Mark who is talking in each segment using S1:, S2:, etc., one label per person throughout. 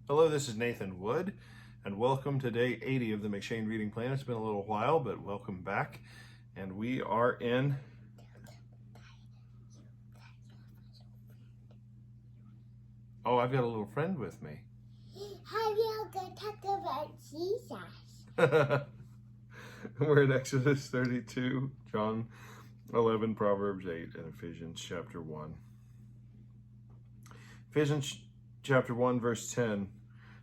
S1: Hello, this is Nathan Wood, and welcome to day 80 of the McShane Reading Plan. It's been a little while, but welcome back. And we are in... Oh, I've got a little friend with me.
S2: How are you going to talk about Jesus?
S1: We're in Exodus 32, John 11, Proverbs 8, and Ephesians chapter 1. Ephesians chapter 1, verse 10,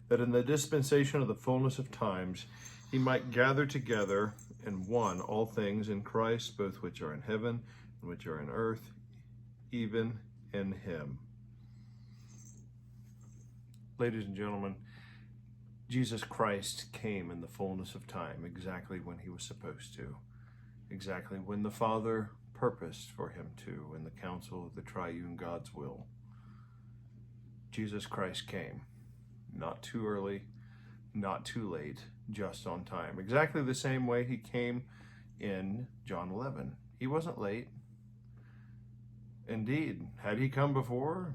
S1: that in the dispensation of the fullness of times he might gather together in one all things in Christ, both which are in heaven and which are in earth, even in him. Ladies and gentlemen, Jesus Christ came in the fullness of time, exactly when he was supposed to, exactly when the Father purposed for him to, in the counsel of the triune God's will. Jesus Christ came, not too early, not too late, just on time. Exactly the same way he came in John 11. He wasn't late. Indeed, had he come before,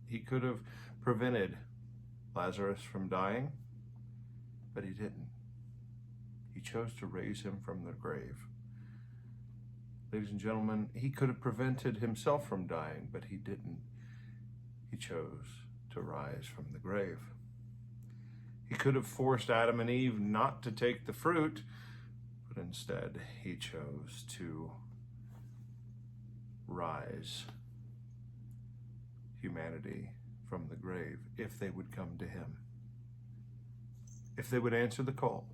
S1: he could have prevented Lazarus from dying, but he didn't. He chose to raise him from the grave. Ladies and gentlemen, he could have prevented himself from dying, but he didn't. He chose to rise from the grave. He could have forced Adam and Eve not to take the fruit, but instead he chose to rise humanity from the grave if they would come to him, if they would answer the call,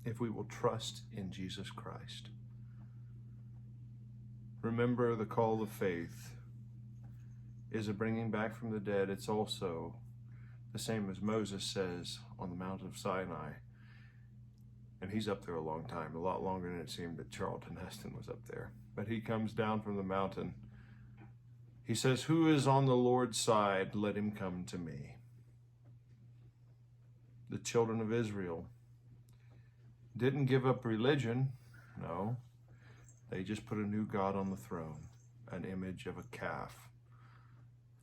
S1: if we will trust in Jesus Christ. Remember, the call of faith is a bringing back from the dead. It's also the same as Moses says on the Mount of Sinai. And he's up there a long time, a lot longer than it seemed that Charlton Heston was up there. But he comes down from the mountain. He says, "Who is on the Lord's side? Let him come to me." The children of Israel didn't give up religion. No, they just put a new God on the throne, an image of a calf.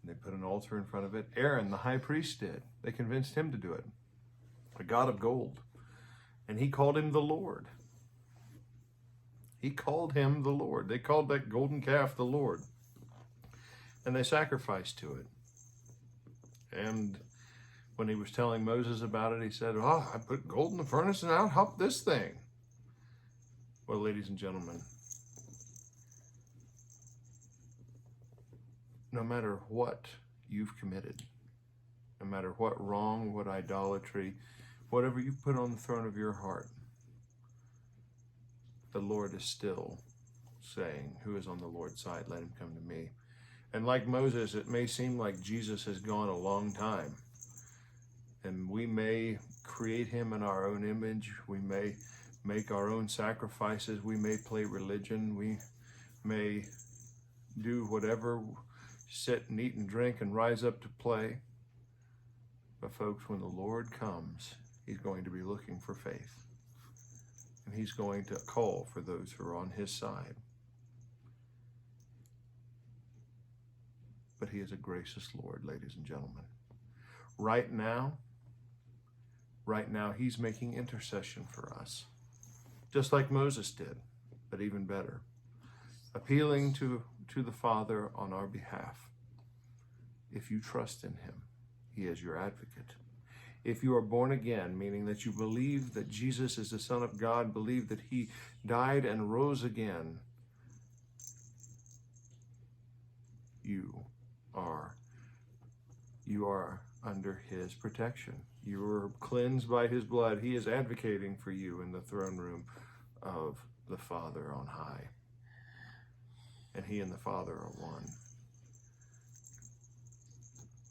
S1: They put an altar in front of it. Aaron, the high priest, did. They convinced him to do it. A god of gold. And he called him the Lord. He called him the Lord. They called that golden calf the Lord. And they sacrificed to it. And when he was telling Moses about it, he said, "Oh, I put gold in the furnace and out hopped this thing." Well, ladies and gentlemen, no matter what you've committed, no matter what wrong, what idolatry, whatever you put on the throne of your heart, the Lord is still saying, "Who is on the Lord's side? Let him come to me." And like Moses, it may seem like Jesus has gone a long time. And we may create him in our own image. We may make our own sacrifices. We may play religion. We may do whatever, sit and eat and drink and rise up to play. But folks, when the Lord comes, he's going to be looking for faith. And he's going to call for those who are on his side. But he is a gracious Lord, ladies and gentlemen. Right now, he's making intercession for us, just like Moses did, but even better, appealing to the Father on our behalf. If you trust in him, he is your advocate. If you are born again, meaning that you believe that Jesus is the Son of God, believe that he died and rose again, you are under his protection. You are cleansed by his blood. He is advocating for you in the throne room of the Father on high. And he and the Father are one.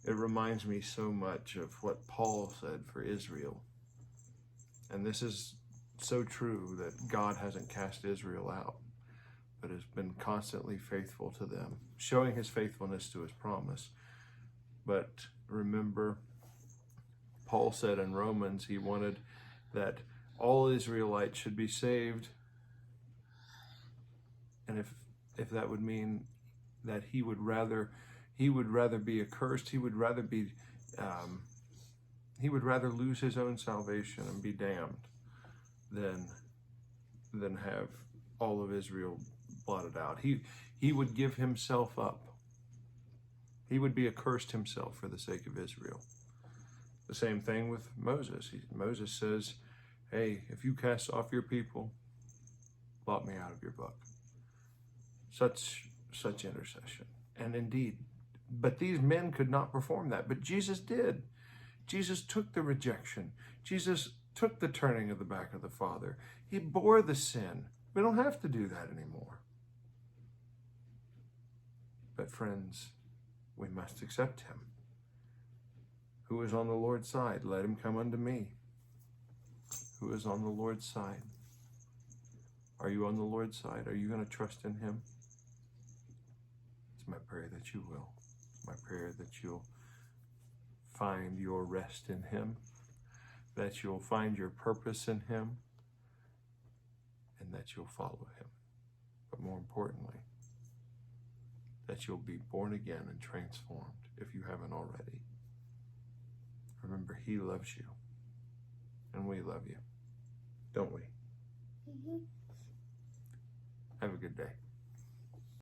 S1: It reminds me so much of what Paul said for Israel. And this is so true, that God hasn't cast Israel out, but has been constantly faithful to them, showing his faithfulness to his promise. But remember, Paul said in Romans he wanted that all Israelites should be saved. And if that would mean that he would rather He would rather be accursed. He would rather lose his own salvation and be damned than have all of Israel blotted out. He would give himself up. He would be accursed himself for the sake of Israel. The same thing with Moses. Moses says, hey, if you cast off your people, blot me out of your book. Such intercession. And indeed, but these men could not perform that. But Jesus did. Jesus took the rejection. Jesus took the turning of the back of the Father. He bore the sin. We don't have to do that anymore. But friends, we must accept him. Who is on the Lord's side? Let him come unto me. Who is on the Lord's side? Are you on the Lord's side? Are you going to trust in him? It's my prayer that you will. It's my prayer that you'll find your rest in him, that you'll find your purpose in him, and that you'll follow him. But more importantly, that you'll be born again and transformed if you haven't already. Remember, he loves you, and we love you, don't we?
S2: Mm-hmm.
S1: Have a good day.